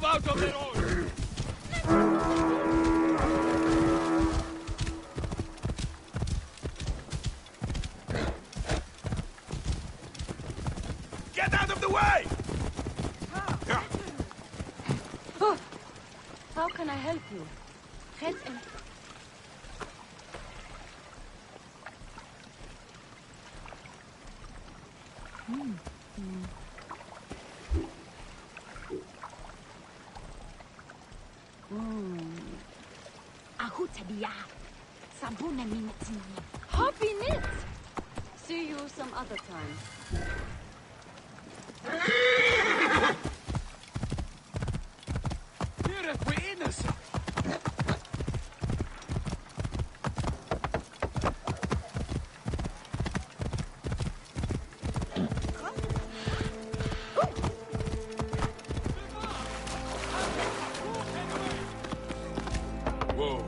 Out of the road! Get out of the way! Oh. How can I help you? Head and... Happy knit! See you some other time. Here, we're innocent! Whoa.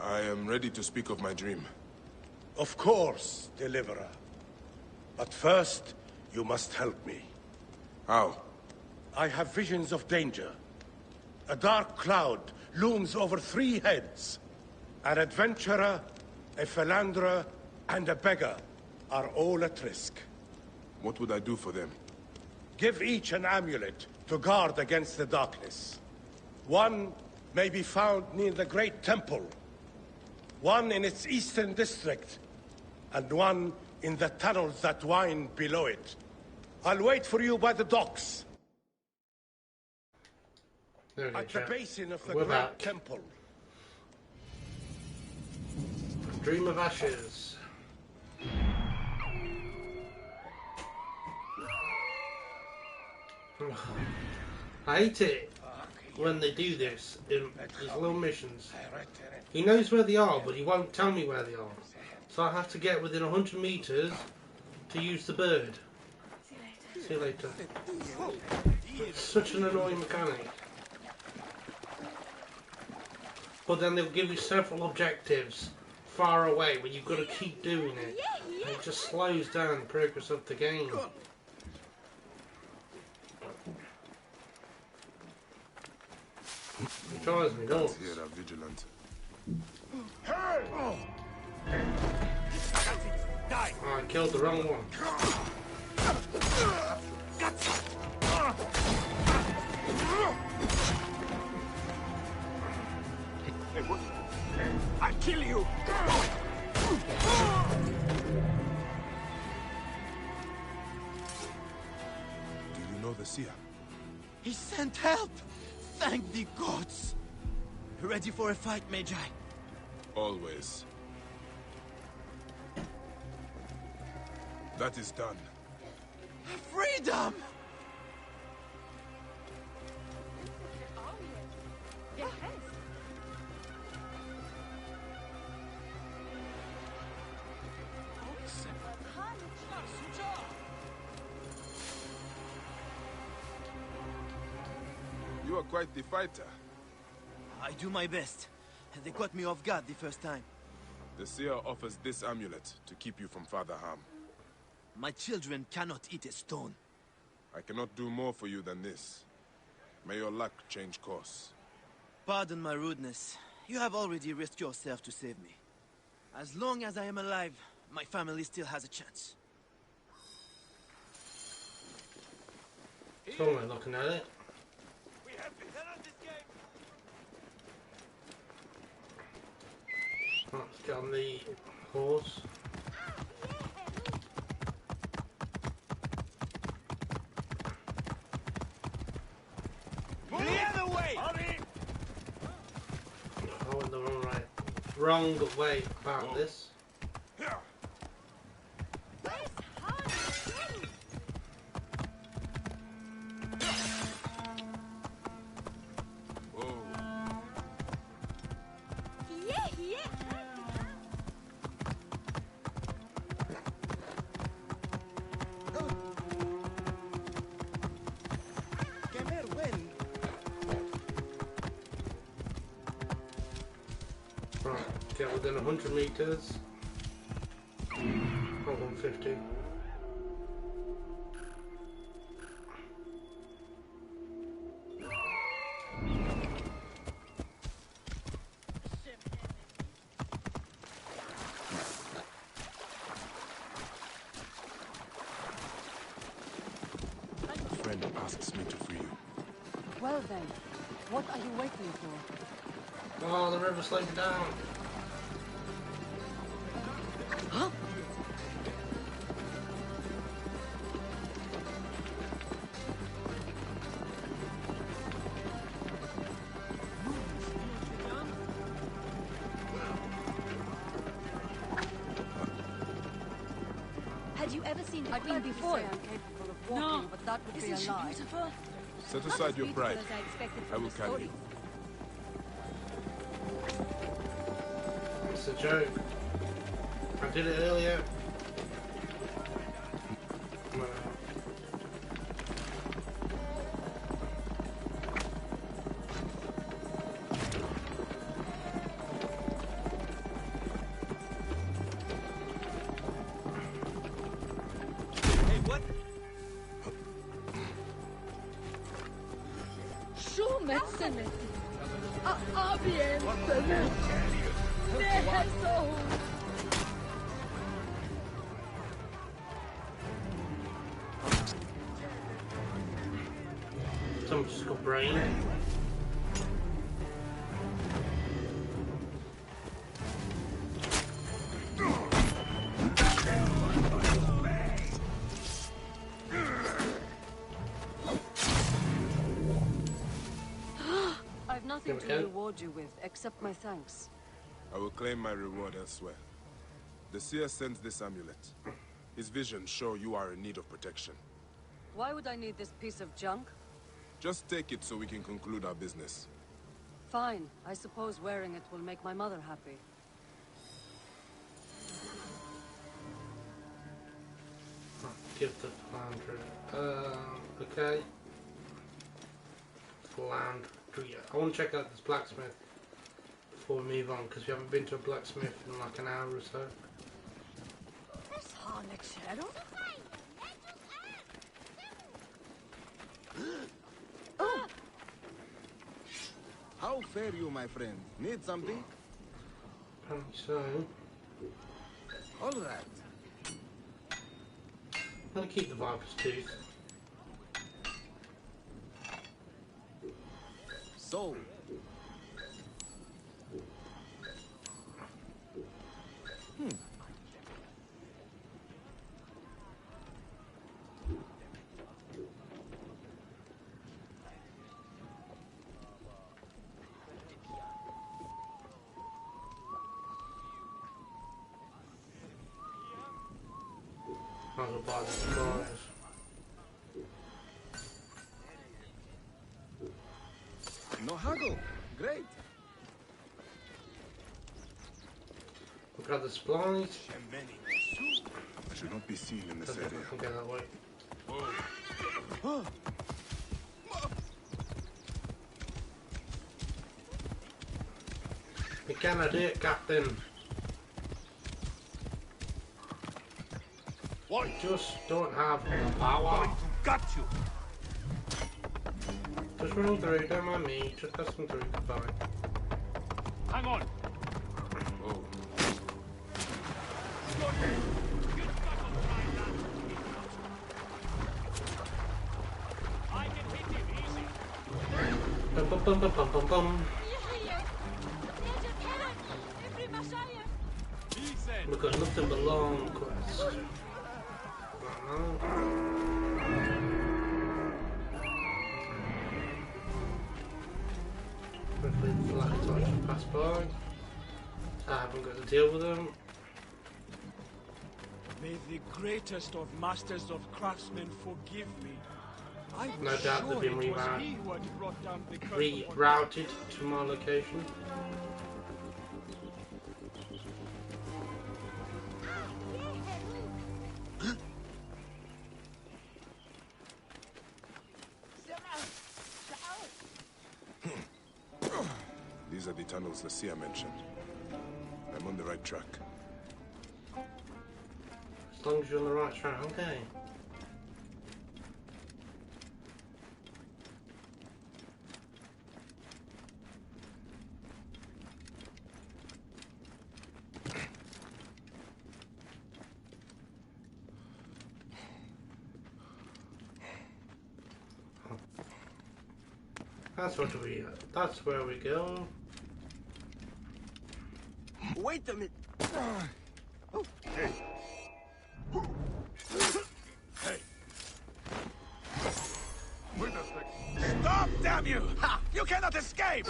I am ready to speak of my dream. Of course, Deliverer. But first, you must help me. How? I have visions of danger. A dark cloud looms over 3 heads. An adventurer, a philanderer, and a beggar are all at risk. What would I do for them? Give each an amulet to guard against the darkness. One may be found near the Great Temple, one in its eastern district, and one in the tunnels that wind below it. I'll wait for you by the docks. At the basin of the Great Temple. Dream of Ashes. I hate it when they do this in these little missions. He knows where they are, but he won't tell me where they are. So I have to get within 100 meters to use the bird. See you later. It's such an annoying mechanic. But then they'll give you several objectives far away where you've got to keep doing it. And it just slows down the progress of the game. It drives me nuts. Here are vigilant. Oh, I killed the wrong one. I'll kill you! Do you know the seer? He sent help! Thank the gods! Ready for a fight, Magi? Always. That is done. Freedom! You are quite the fighter. I do my best. They caught me off guard the first time. The seer offers this amulet to keep you from further harm. My children cannot eat a stone. I cannot do more for you than this. May your luck change course. Pardon my rudeness. You have already risked yourself to save me. As long as I am alive, my family still has a chance. Someone looking at it. We have to head on this game. Let's get on the horse. The other way! I went the wrong way about this. Right, get within 100 meters. Not 150. A friend asks me to free you. Well then, what are you waiting for? Oh, the river slowed down. Huh? Had you ever seen I've been before. I'm capable of walking, but that would be a Isn't she lie. beautiful? Set Not aside as your beautiful pride. as I expected I from will the carry story. you. It's a joke. I did it earlier. Hey, what? Schumetsene. Abiensene. Neheso. Someone just got brain. I've nothing There we to go. reward you with, except my thanks. I will claim my reward elsewhere. The seer sends this amulet. His visions show you are in need of protection. Why would I need this piece of junk? Just take it so we can conclude our business. Fine. I suppose wearing it will make my mother happy. Give the Flandre. Okay. Flandria. I want to check out this blacksmith before we move on, because we haven't been to a blacksmith in like an hour or so. How fare you, my friend? Need something? Apparently so. All right. I'm gonna keep the Viper's Tooth. So, Might as well buy the supplies. no haggle. Great. We'll grab the supplies. I should not be seen in this Doesn't area. fucking go that way. You cannot do it, Captain. Just don't have the power. Got you. Just running through, don't mind me. Just passing through, goodbye. Hang on. Oh, I can hit him easy. Bum bum bum bum bum bum bum. He said. We've got nothing but long quests. Hopefully the flag torch will pass by. I haven't got to deal with them. May the greatest of masters of craftsmen forgive me. I was No doubt sure they've been it was he who had brought down the curse upon Rerouted to my location. these are the tunnels the seer mentioned. I'm on the right track. As long as you're on the right track, okay. That's where we go. Wait a minute. Stop, damn you! Ha! You cannot escape!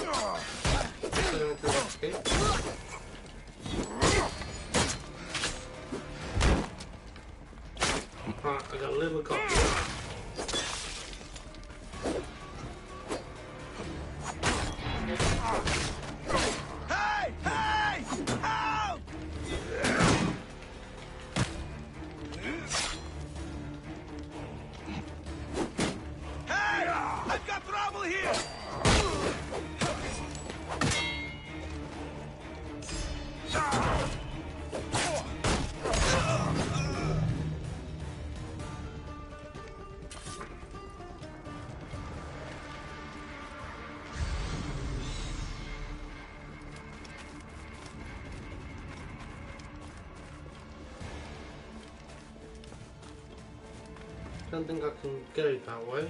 Right, I got a little copy. Hey! Hey! Help! Hey! I've got trouble here! Don't think I can go that way.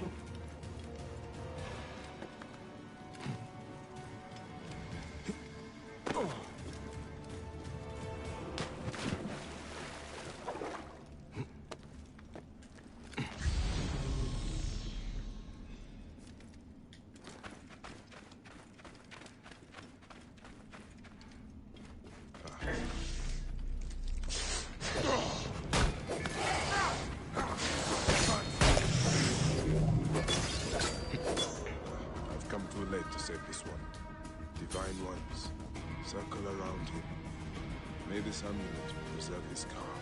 To save this one. Divine ones, circle around him. May this amulet preserve his calm.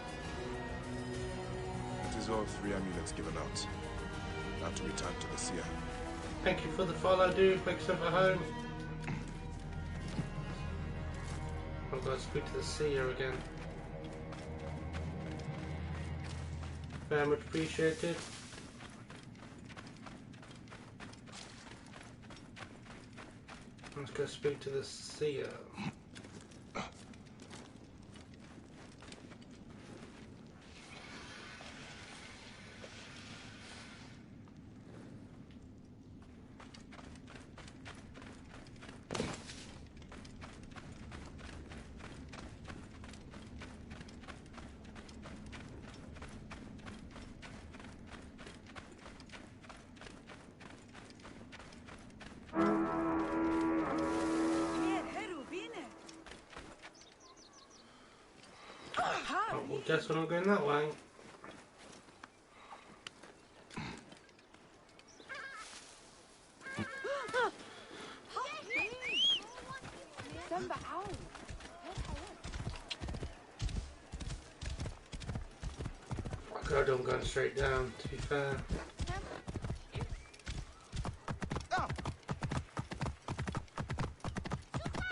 It is all 3 amulets given out. Now to return to the seer. Thank you for the follow, dude. Make yourself at home. I'm going to speak to the seer again. Very much appreciated. Let's go speak to the seer. Oh, well, guess we're not going that way. God, I'm going straight down, to be fair. Oh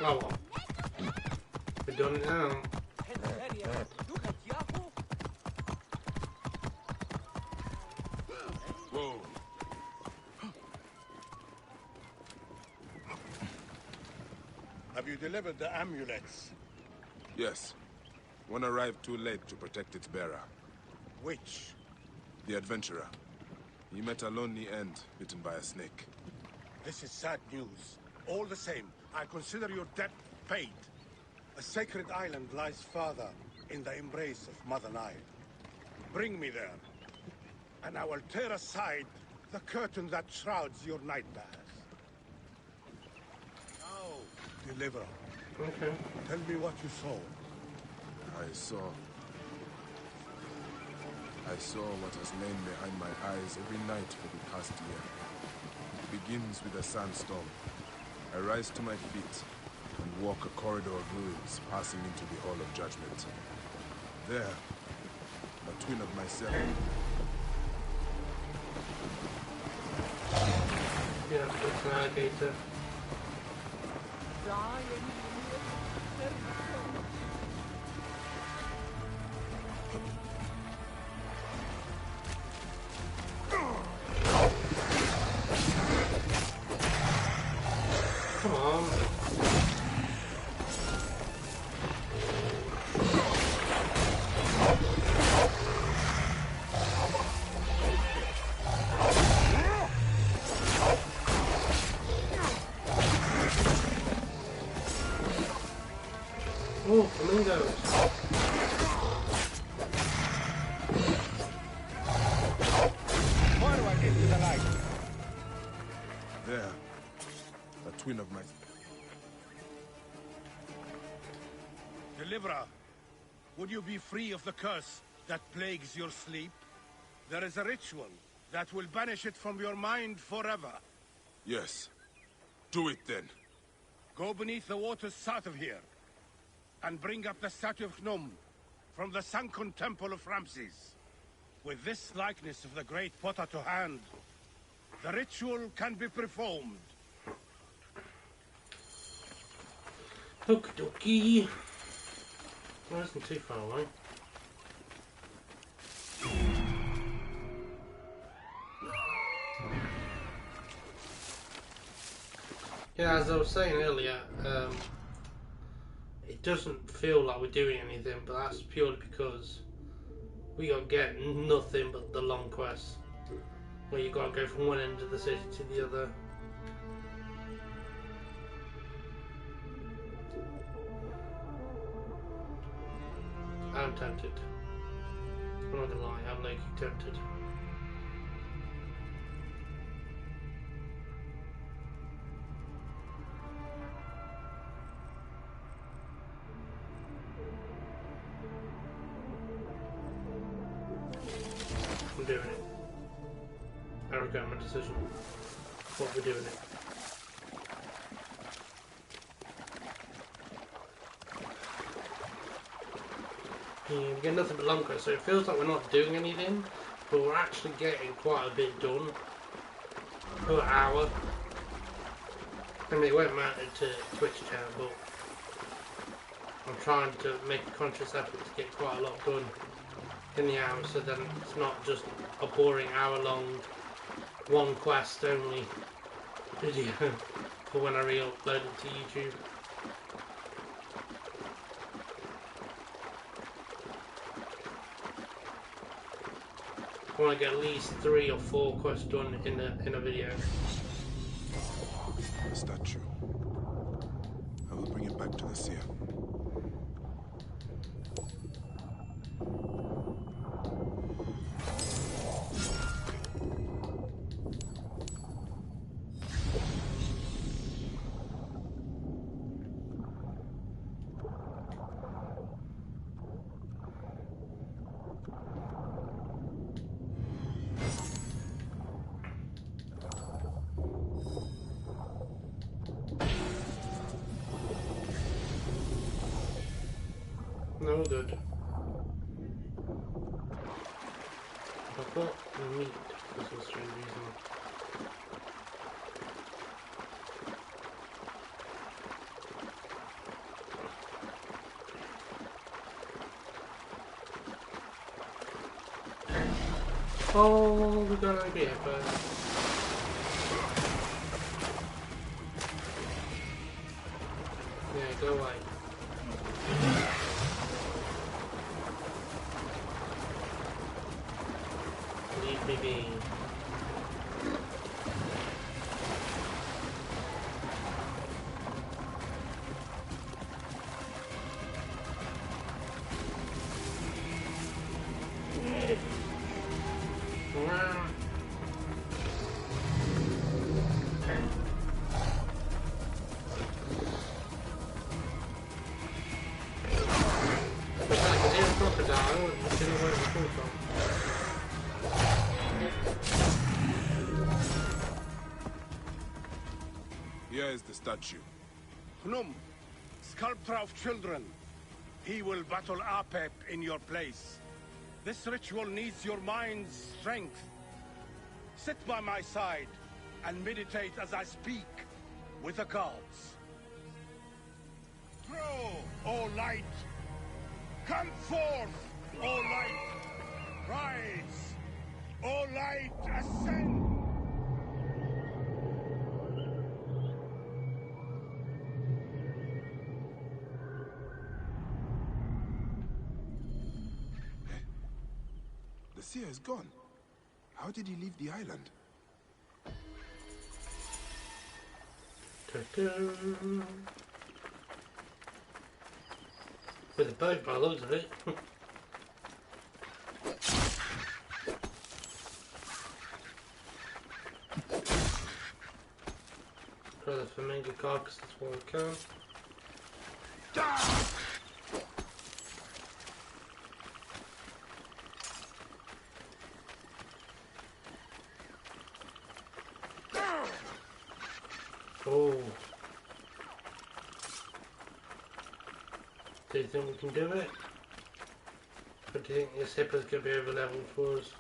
well. We're done it now. you delivered the amulets. Yes. One arrived too late to protect its bearer. Which? The adventurer. He met a lonely end, bitten by a snake. This is sad news. All the same, I consider your debt paid. A sacred island lies farther in the embrace of Mother Nile. Bring me there, and I will tear aside the curtain that shrouds your nightmares. Now, deliverer. Okay. Tell me what you saw. I saw what has lain behind my eyes every night for the past year. It begins with a sandstorm. I rise to my feet and walk a corridor of ruins, passing into the Hall of Judgment. There, a twin of myself. Yeah, it's an alligator. Come on. Oh, flamingos. Forward into the light. There, a twin of my... Deliverer, would you be free of the curse that plagues your sleep? There is a ritual that will banish it from your mind forever. Yes. Do it then. Go beneath the waters south of here, and bring up the statue of Gnome from the sunken temple of Ramses. With this likeness of the great potter to hand, the ritual can be performed. Okie dokie. Well, isn't too far away. Yeah, as I was saying earlier, it doesn't feel like we're doing anything, but that's purely because we got to get nothing but the long quest, where you got to go from one end of the city to the other. I'm tempted. I'm not gonna lie, I'm like tempted. I'm doing it. I regret my decision. What we're doing it. Yeah, we get nothing but long quests, so it feels like we're not doing anything, but we're actually getting quite a bit done per hour. I mean, it won't matter to Twitch chat, but I'm trying to make a conscious effort to get quite a lot done in the hour, so then it's not just a boring hour-long, one quest only video for when I re-upload it to YouTube. I want to get at least 3 or 4 quests done in a video. The statue. I will bring it back to the seer. No good. I've got meat for some strange reason. Oh, we got an idea first. Yeah, go away. Leave me be. Here is the statue. Hnum, sculptor of children. He will battle Apep in your place. This ritual needs your mind's strength. Sit by my side and meditate as I speak with the gods. Grow, O light! Come forth, O light! Rise, O light, ascend! The seer is gone. How did he leave the island? With a boat by the looks of it. Throw the flamingo carcass as well as we can. Oh. Do you think we can do it? Or do you think this hippo's going to be over leveled for us?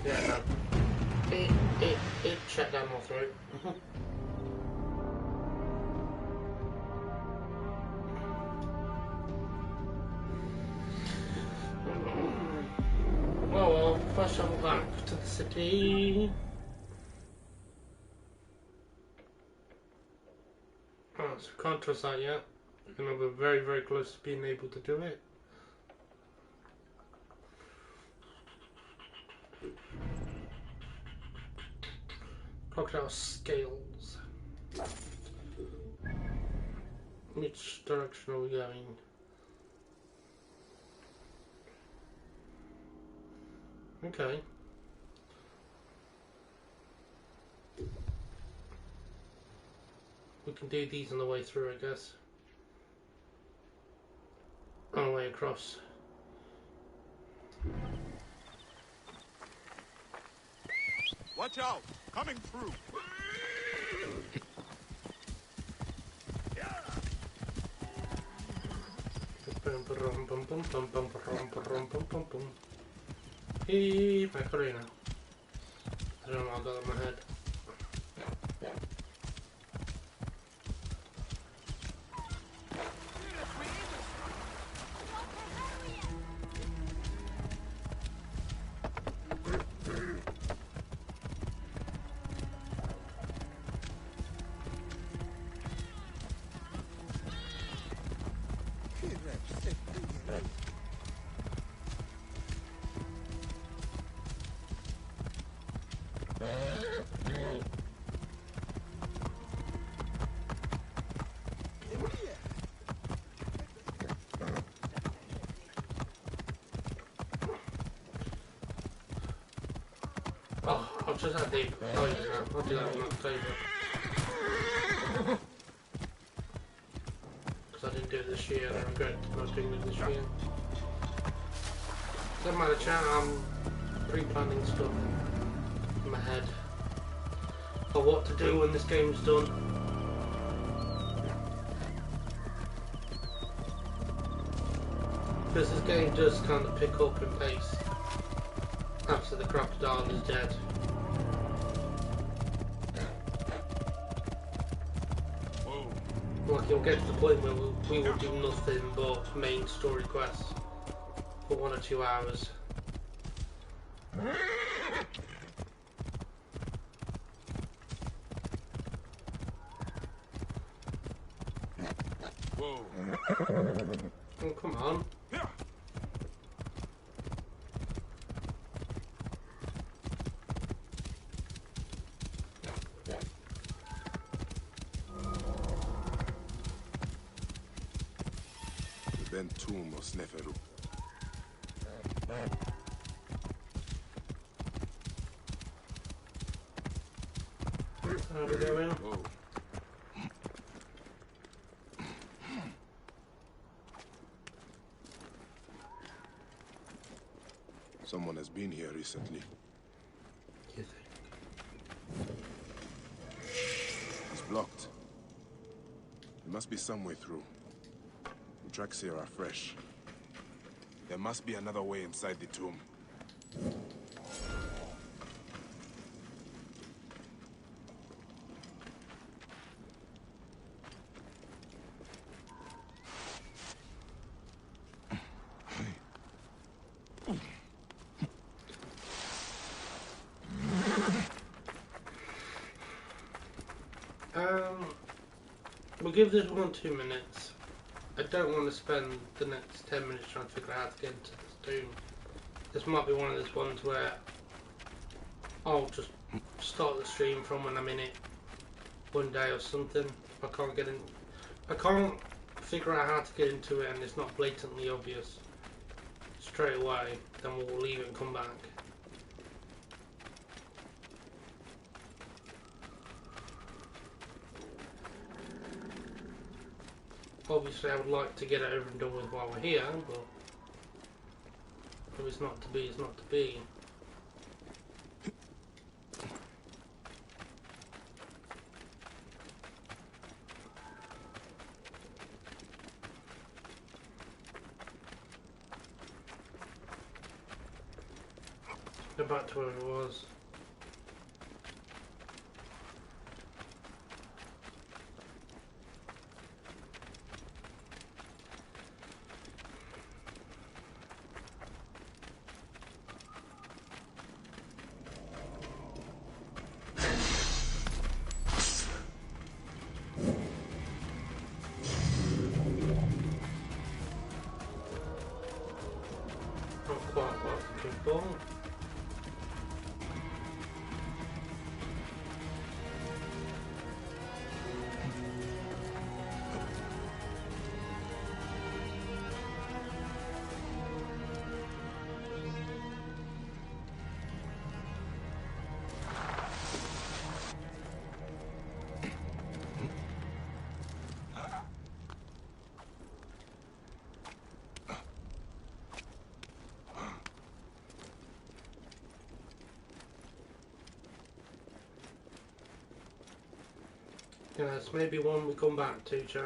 Yeah, no. It shut down my throat. Well, first I'm back to the city. Oh, so we can't trust that yet. You know, we're very, very close to being able to do it. Crocodile scales. Which direction are we going? Okay. We can do these on the way through, I guess. On the way across. Watch out! Coming through! Hey, Macarena. I don't know, I got it in my head. Oh, I'll just add the toilet now. I'll do that on that table. Because I didn't do it this year and I regret not doing it this year. Doesn't matter, chat, I'm pre-planning stuff in my head for what to do when this game's done. Because this game does kind of pick up in pace after the crocodile is dead. Like, you'll get to the point where we will do nothing but main story quests for 1 or 2 hours. Whoa. Oh, come on. The bent tomb of Sneferu. How we going? Whoa. Someone has been here recently. You think? It's blocked. There must be some way through. The tracks here are fresh. There must be another way inside the tomb. We'll give this one 2 minutes. I don't want to spend the next 10 minutes trying to figure out how to get into this tomb. This might be one of those ones where I'll just start the stream from when I'm in it one day or something. If I can't get in, I can't figure out how to get into it and it's not blatantly obvious straight away, then we'll leave it and come back. Obviously I would like to get it over and done with while we're here, but if it's not to be, it's not to be. Go back to where it was. Not quite what I'm looking for. Yes, maybe one we come back to, chat.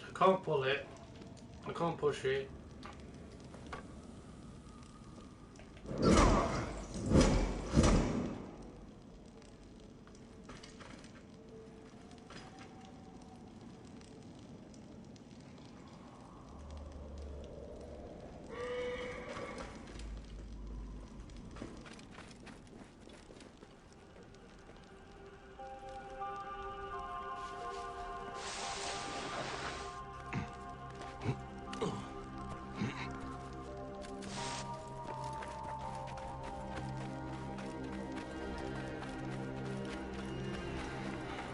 I can't pull it. I can't push it.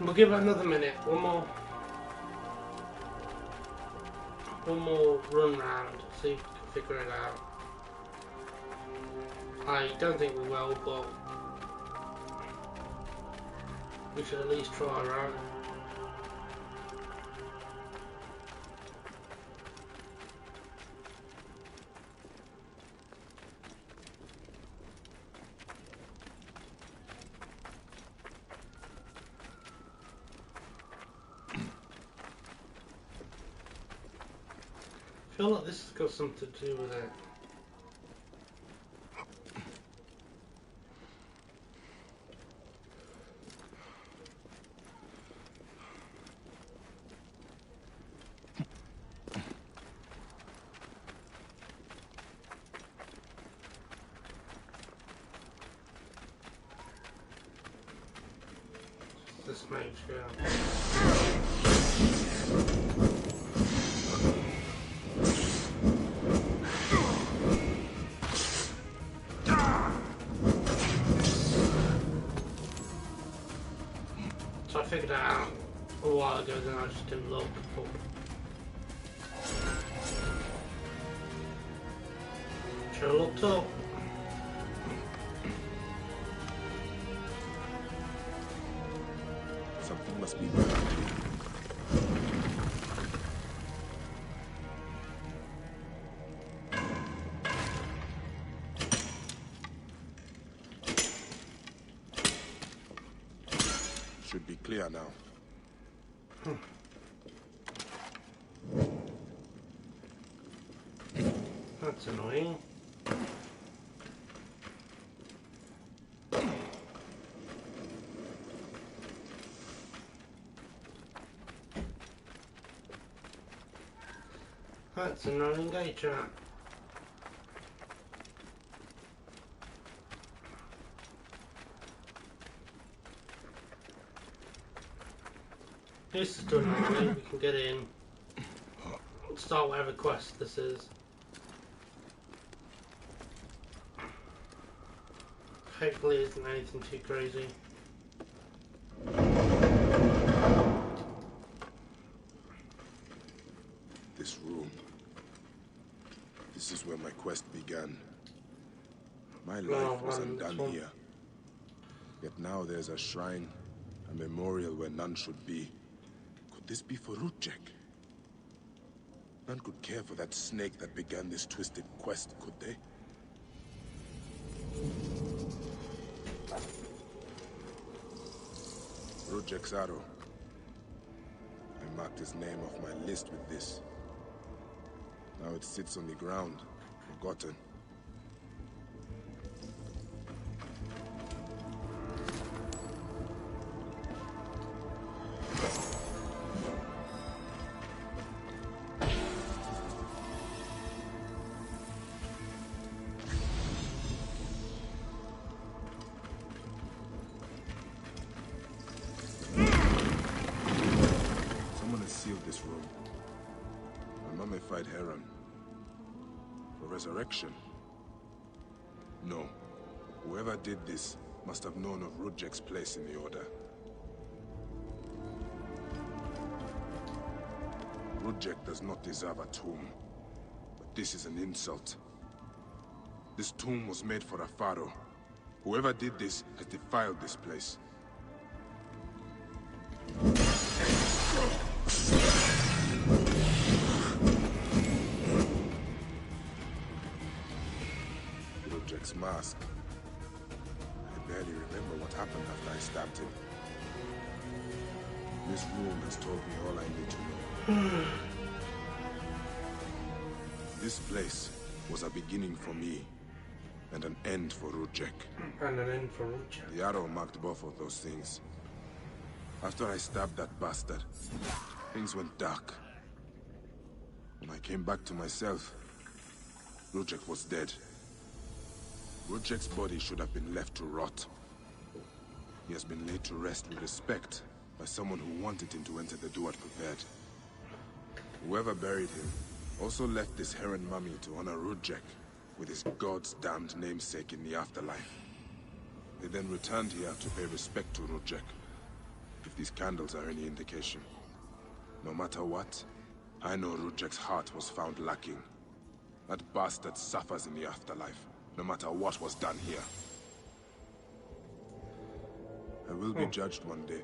We'll give it another minute. One more run round. See if we can figure it out. I don't think we will, but we should at least try, right? I feel like this has got something to do with it. This mage girl. So I figured that out a while ago, then I just didn't look up. Should have looked up. Something must be behind me. Should be clear now. That's annoying. That's annoying, eh, chat? This is done already, we can get in. Start whatever quest this is. Hopefully it isn't anything too crazy. This room. This is where my quest began. My life was undone here. Yet now there's a shrine, a memorial where none should be. Could this be for Rudjek? None could care for that snake that began this twisted quest, could they? Rudjek's arrow. I marked his name off my list with this. Now it sits on the ground, forgotten. Someone has sealed this room. A mummified heron. For resurrection? No. Whoever did this must have known of Rudjek's place in the Order. Rudjek does not deserve a tomb. But this is an insult. This tomb was made for a pharaoh. Whoever did this has defiled this place. Rudjek's mask. I barely remember what happened after I stabbed him. This room has told me all I need to know. This place was a beginning for me, and an end for Rudjek. And an end for Rudjek. The arrow marked both of those things. After I stabbed that bastard, things went dark. When I came back to myself, Rudjek was dead. Rudjek's body should have been left to rot. He has been laid to rest with respect by someone who wanted him to enter the Duat prepared. Whoever buried him also left this heron mummy to honor Rudjek with his god's damned namesake in the afterlife. They then returned here to pay respect to Rudjek. If If these candles are any indication, no matter what, I know Rudjek's heart was found lacking. That bastard suffers in the afterlife, no matter what was done here. I will be judged one day.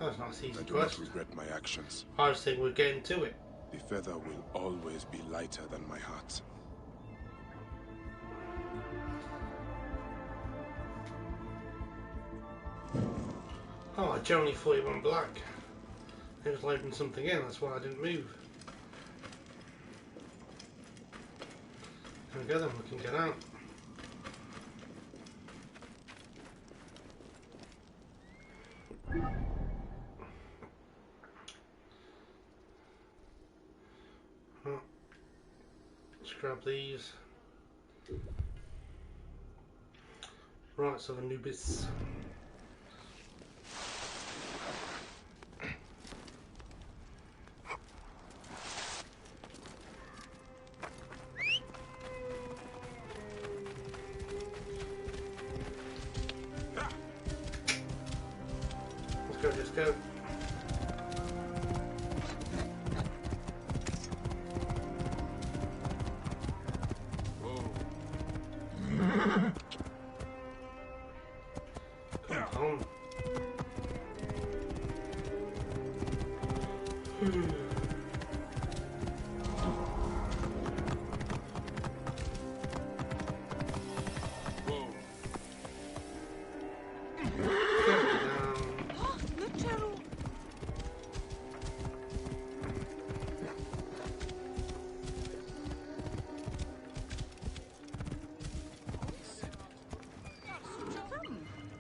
That's not an easy I do not question. regret my actions. I was thinking we're getting to it. The feather will always be lighter than my heart. Oh, I generally thought it went black. It was loading something in, that's why I didn't move. There we go then, we can get out. Oh. Let's grab these. Right, so Anubis. Let's go. Come on.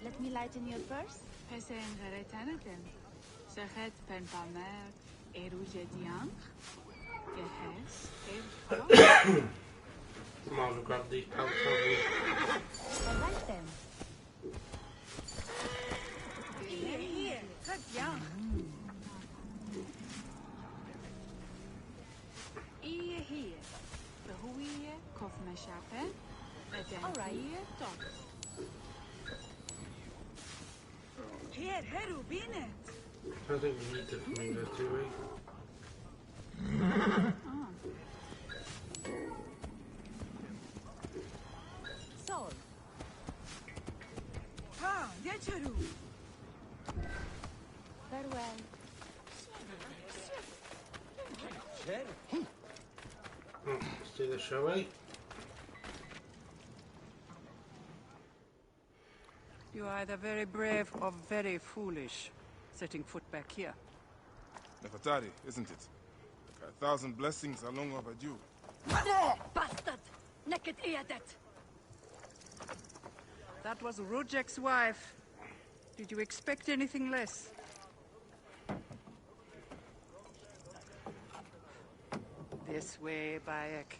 Let me lighten your purse. Pesen geretaneten. Sechet pen pamer eruje diang. Gehes er. Might as well grab these pallets, haven't All right then. Hier, cut young. Hier. Behuie kof meshape. All right. Hier top. Hier, heru binet. I think we need to flamingo, do we? Sol. Ha, yecheru. Farewell. Oh, let's do this, shall we? You are either very brave or very foolish, setting foot back here. Nefertari, isn't it? 1,000 blessings are long overdue. Bastard! Naked Eadet! That was Rudjek's wife. Did you expect anything less? This way, Bayek.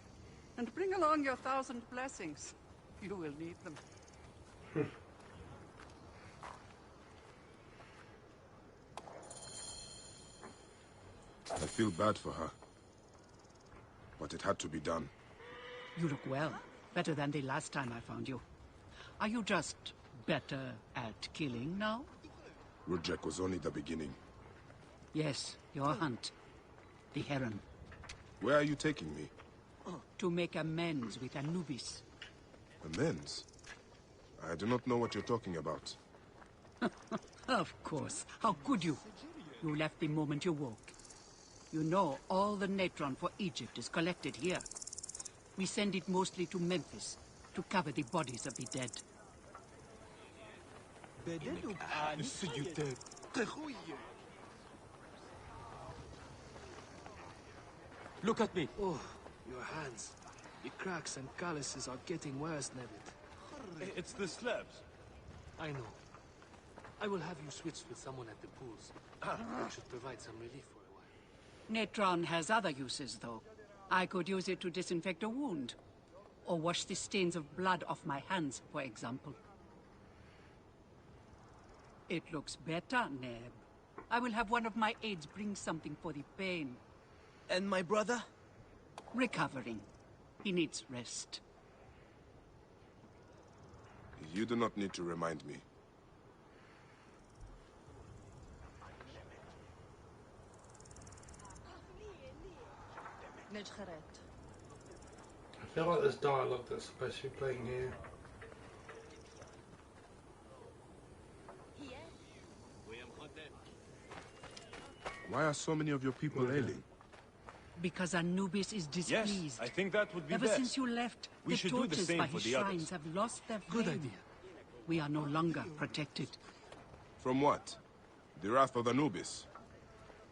And bring along your 1,000 blessings. You will need them. I feel bad for her. But it had to be done. You look well. Better than the last time I found you. Are you just better at killing now? Rudjek was only the beginning. Yes, your hunt. The heron. Where are you taking me? To make amends with Anubis. Amends? I do not know what you're talking about. Of course. How could you? You left the moment you woke. You know all the natron for Egypt is collected here. We send it mostly to Memphis to cover the bodies of the dead. Look at me. Oh, your hands. The cracks and calluses are getting worse, Nebit. It's the slabs. I know. I will have you switched with someone at the pools. That should provide some relief for a while. Natron has other uses, though. I could use it to disinfect a wound. Or wash the stains of blood off my hands, for example. It looks better, Neb. I will have one of my aides bring something for the pain. And my brother? Recovering. He needs rest. You do not need to remind me. I feel like there's dialogue that's supposed to be playing here. Why are so many of your people ailing? Because Anubis is displeased. Yes, I think that would be Ever best. since you left, We the should do the torches same by for his the shrines others. have lost their flame. Good idea. We are no longer protected. From what? The wrath of Anubis?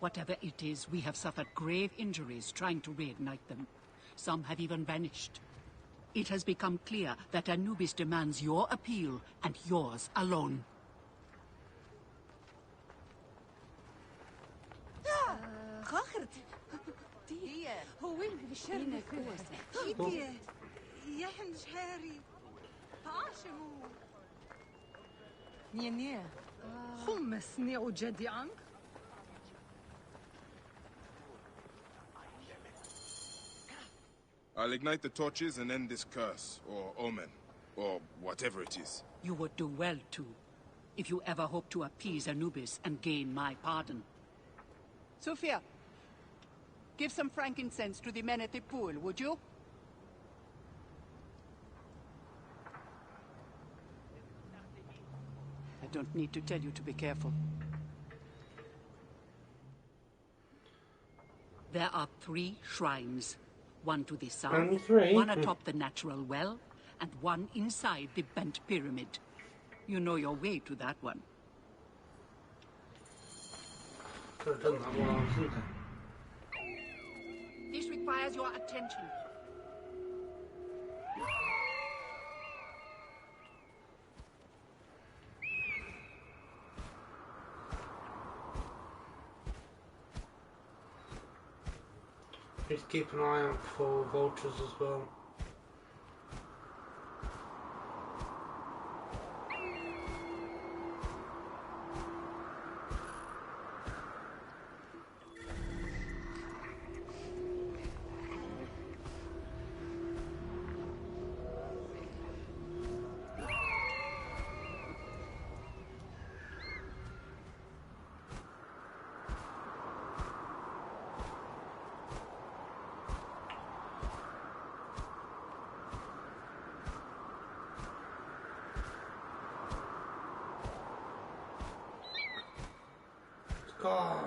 Whatever it is, we have suffered grave injuries trying to reignite them. Some have even vanished. It has become clear that Anubis demands your appeal and yours alone. هو وين بشرنا كيتي يحنش هاري عاشمو نيا خمس نيو جدي عنك I'll ignite the torches and end this curse, or omen, or whatever it is. You would do well to, if you ever hope to appease Anubis and gain my pardon. Sophia, give some frankincense to the men at the pool, would you? I don't need to tell you to be careful. There are 3 shrines. One to the south, Only 3? one atop the natural well, and one inside the bent pyramid. You know your way to that one. Could have done that while I was in there. This requires your attention. Please keep an eye out for vultures as well. God.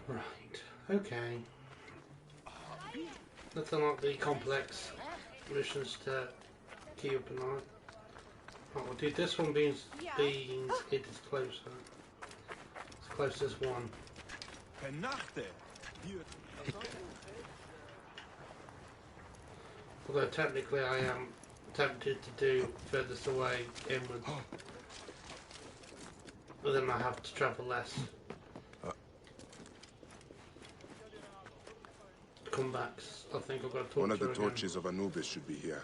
Right, okay. Let's unlock the complex missions to keep an eye. Right, we'll do this one being it is closer. It's closest one. Although technically I am tempted to do furthest away inwards. But then I have to travel less. Comebacks. I think I've got to One of the again. torches of Anubis should be here.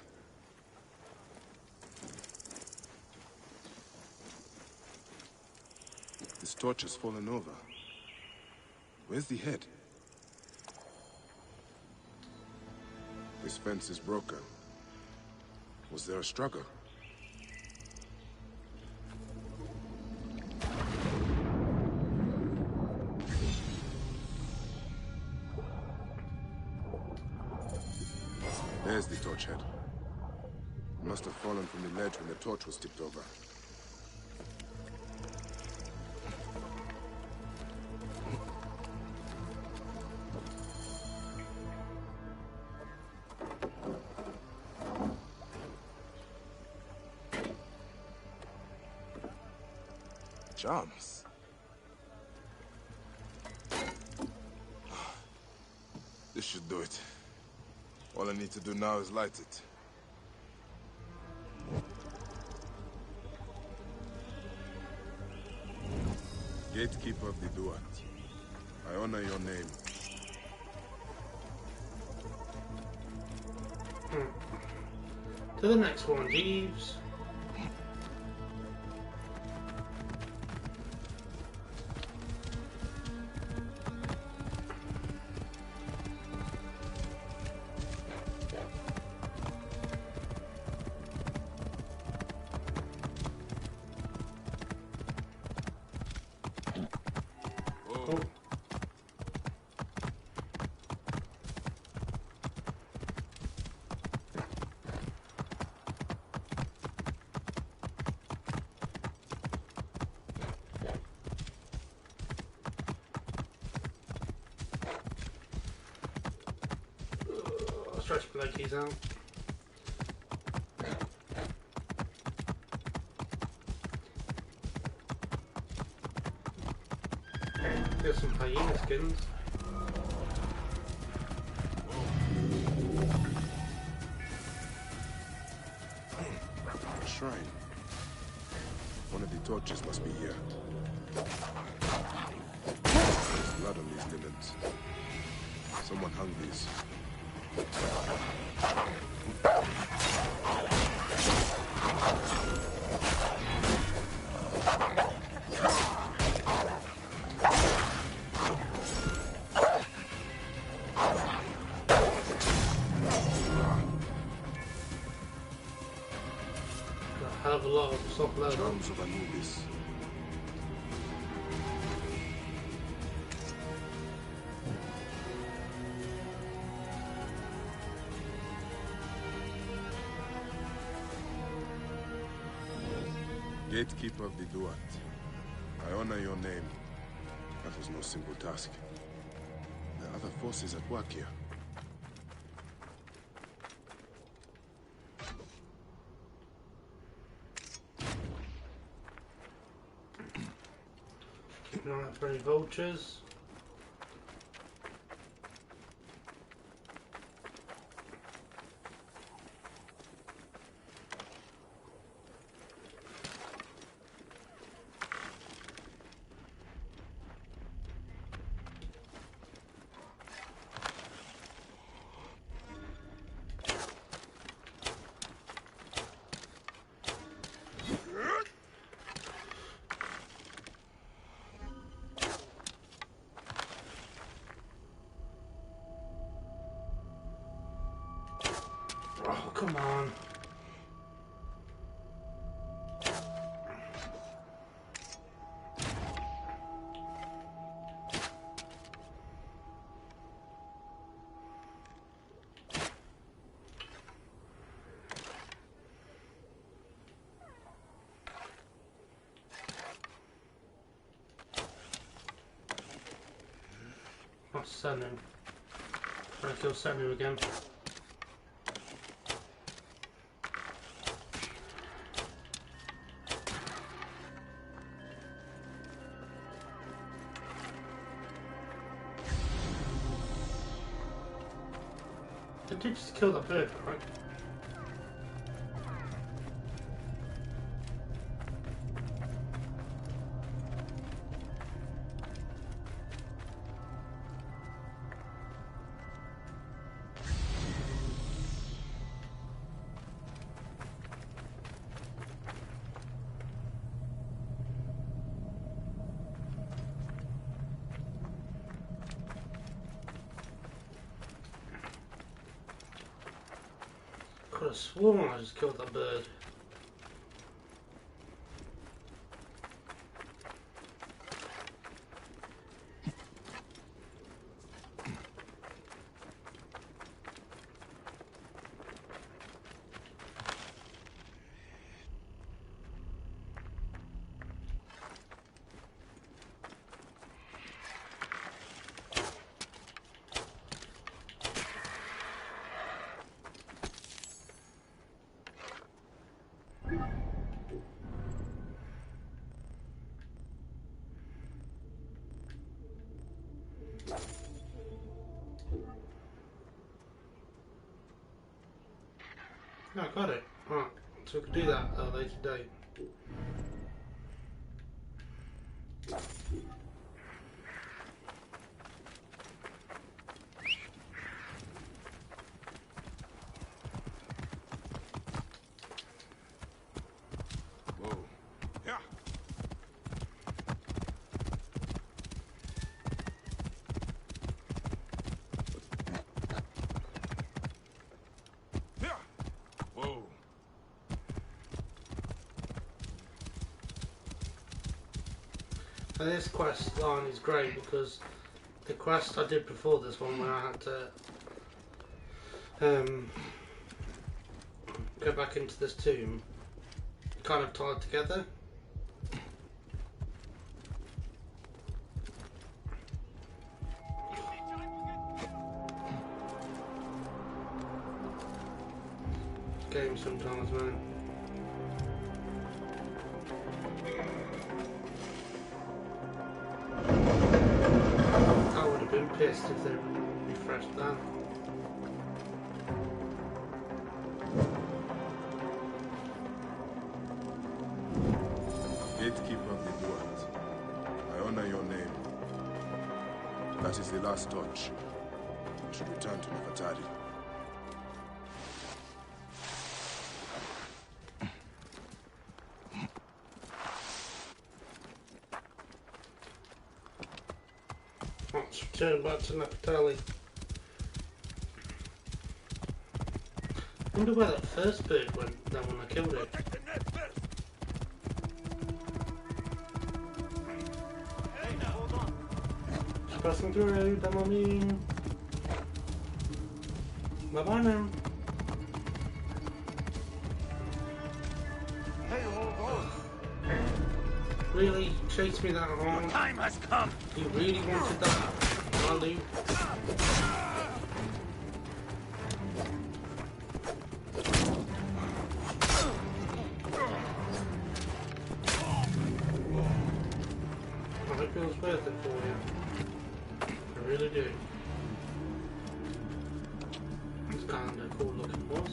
This torch has fallen over. Where's the head? This fence is broken. Was there a struggle? There's the torch head. It must have fallen from the ledge when the torch was tipped over. Charms. This should do it. All I need to do now is light it. Gatekeeper of the Duat, I honor your name. To the next one, Jeeves. Oh. Stretch my keys out. There's some hyena skins. A shrine. One of the torches must be here. There's blood on these linens. Someone hung these. A hell of a lot of soft leather. Charms of Anubis. Gatekeeper of the Duat, I honor your name. That was no simple task. There are other forces at work here. Keeping an eye out for any vultures. Oh, come on. What's Senu? Trying to kill Senu again. I did just kill that bird, right? Could have sworn I just killed that bird. No, I got it. Alright, so we can do that at a later date. Whoa. Yeah. Yeah. Whoa. And this quest line is great because the quest I did before this one, where I had to go back into this tomb, kind of tied together. Game sometimes, man. I would have been pissed if they refreshed that. Gatekeeper of the Duat, I honor your name. That is the last touch. I should return to Nefertari. Let's return back to Nefertari. I wonder where that first bird went then when I killed it. Just passing through, that I mean. Bye bye now. Really? Chase me that hard? Time has come. You really wanted that? Ali? I hope it was worth it for you. I really do. It's kind of cool looking, boss.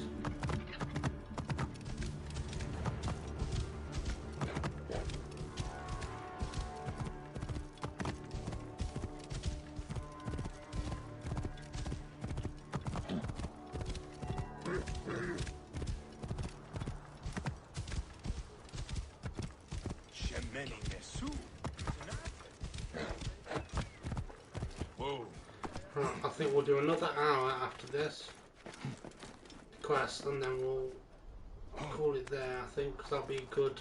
Whoa. Right, I think we'll do another hour after this quest and then we'll call it there, I think, because that'll be a good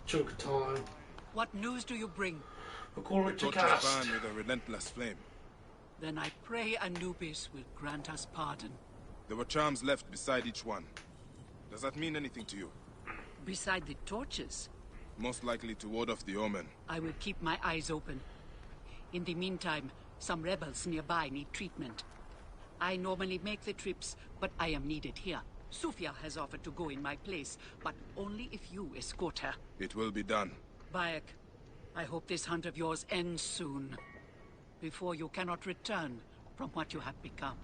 chunk of time. What news do you bring? We'll call it to Torches cast. burn with a relentless flame. Then I pray Anubis will grant us pardon. There were charms left beside each one. Does that mean anything to you? Beside the torches, Most likely to ward off the omen. I will keep my eyes open. In the meantime, some rebels nearby need treatment. I normally make the trips, but I am needed here. Sufia has offered to go in my place, but only if you escort her. It will be done. Bayek, I hope this hunt of yours ends soon, before you cannot return from what you have become.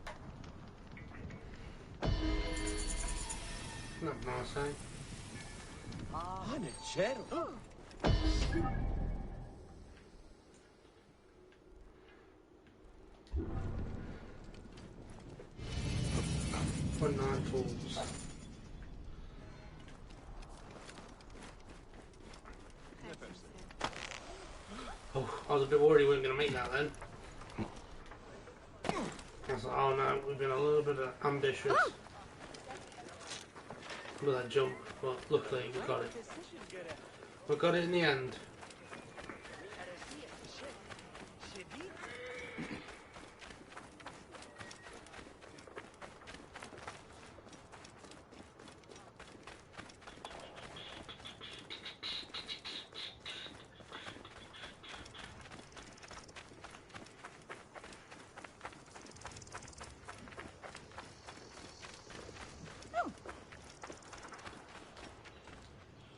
Not nice, eh? When night falls. Oh, I was a bit worried we weren't going to make that then. I was like, oh no, we've been a little bit ambitious with that jump, but luckily we got it. We got it in the end.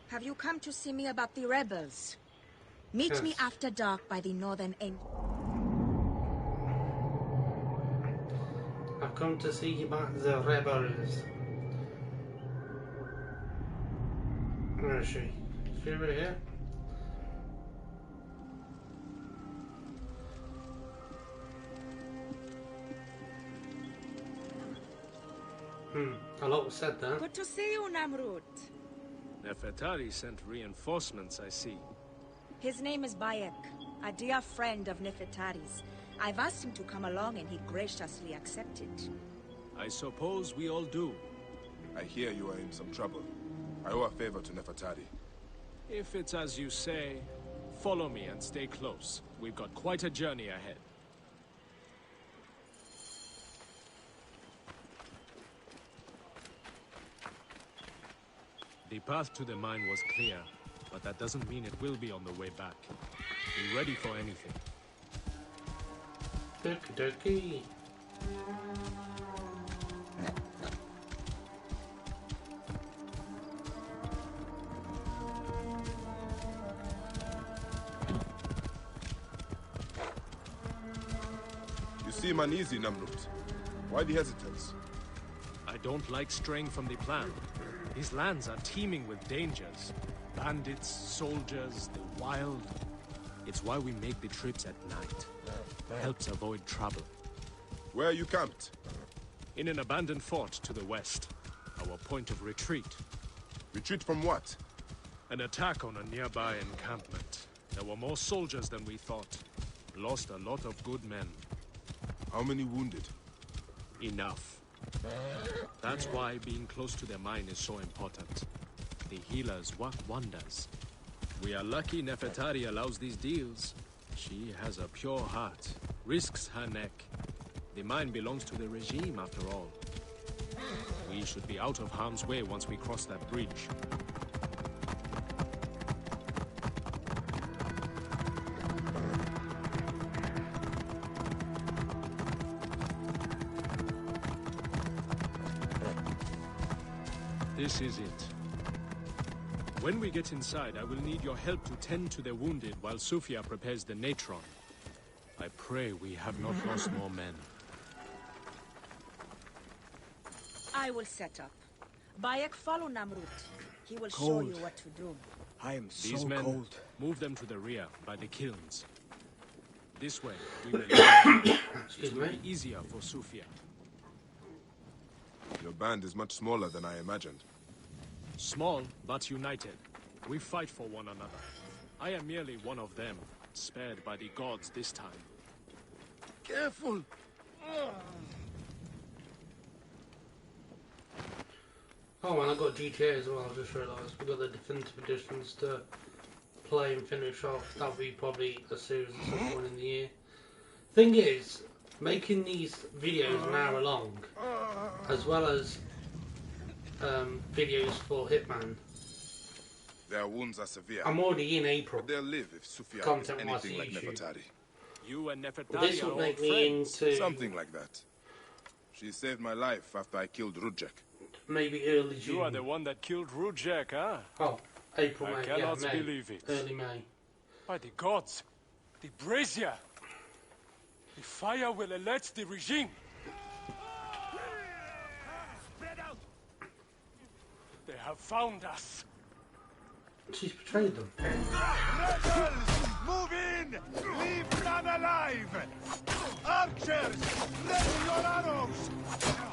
Have you come to see me about the rebels? Meet me after dark by the northern end. I've come to see you about the rebels. Where is she? Is she over here? A lot was said there. Good to see you, Namrud. Nefertari sent reinforcements, I see. His name is Bayek, a dear friend of Nefertari's. I've asked him to come along and he graciously accepted. I suppose we all do. I hear you are in some trouble. I owe a favor to Nefertari. If it's as you say, follow me and stay close. We've got quite a journey ahead. The path to the mine was clear, but that doesn't mean it will be on the way back. Be ready for anything. Okie dokie. You seem uneasy, Namrud. Why the hesitance? I don't like straying from the plan. These lands are teeming with dangers. Bandits, soldiers, the wild. It's why we make the trips at night. Helps avoid trouble. Where are you camped? In an abandoned fort to the west. Our point of retreat. Retreat from what? An attack on a nearby encampment. There were more soldiers than we thought. Lost a lot of good men. How many wounded? Enough. That's why being close to the mine is so important. The healers work wonders. We are lucky Nefertari allows these deals. She has a pure heart, risks her neck. The mine belongs to the regime after all. We should be out of harm's way once we cross that bridge. This is it. When we get inside, I will need your help to tend to the wounded while Sufia prepares the natron. I pray we have not lost more men. I will set up. Bayek, follow Namrud. He will show Cold. you what to do. I am These so men, cold. move them to the rear, by the kilns. This way, we will it will be easier for Sufia. Your band is much smaller than I imagined. Small, but united. We fight for one another. I am merely one of them, spared by the gods this time. Careful! Oh, and I got GTA as well, I just realised. We got the definitive editions to play and finish off. That'll be probably a series at some point in the year. Thing is, making these videos an hour long, as well as videos for Hitman, Their wounds are severe. I'm already in April. But they'll live if Sufia is Content-wise anything like to YouTube. Nefertari. You and Nefertari This are would old make me friends. into Something like that. She saved my life after I killed Rudjek. maybe early June. You are the one that killed Rudjek, huh? Oh, April, I May. cannot Yeah, May. believe it. Early May. By the gods, the brazier. The fire will alert the regime. They have found us. She's betrayed them. Rebels, move in! Leave none alive! Archers, ready your arrows!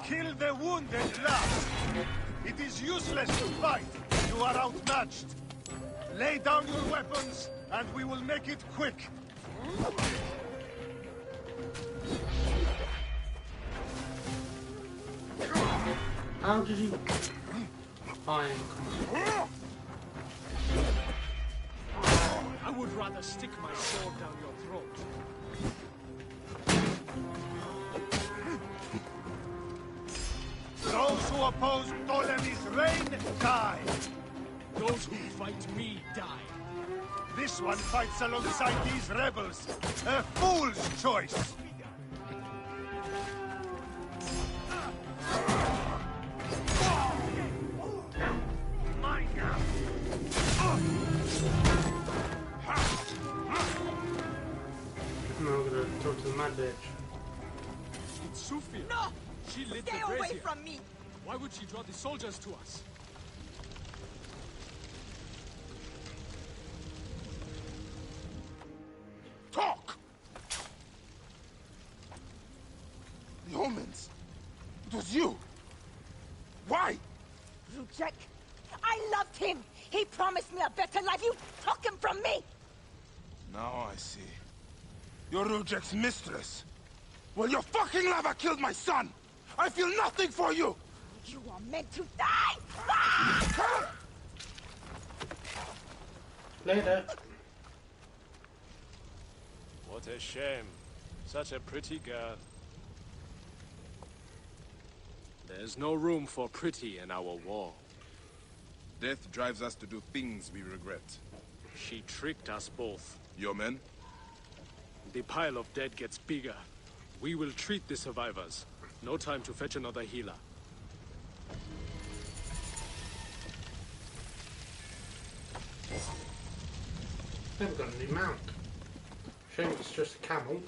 Kill the wounded last! It is useless to fight. You are outmatched. Lay down your weapons, and we will make it quick. How did you... Fine. I would rather stick my sword down your throat. Those who oppose Ptolemy's reign die. Those who fight me die. This one fights alongside these rebels. A fool's choice. Mine now. Now we're gonna talk to the mad bitch. It's Sufia. No! She lit Stay the away brazier. from me! Why would she draw the soldiers to us? Talk! The omens. It was you. Why? Rudjek, I loved him! He promised me a better life! You took him from me! Now I see. You're Rudjek's mistress. Well, your fucking lover killed my son! I feel nothing for you! You are meant to die! Ah! Later. What a shame. Such a pretty girl. There's no room for pretty in our war. Death drives us to do things we regret. She tricked us both. Your men? The pile of dead gets bigger. We will treat the survivors. No time to fetch another healer. Never got a new mount. Shame it's just a camel.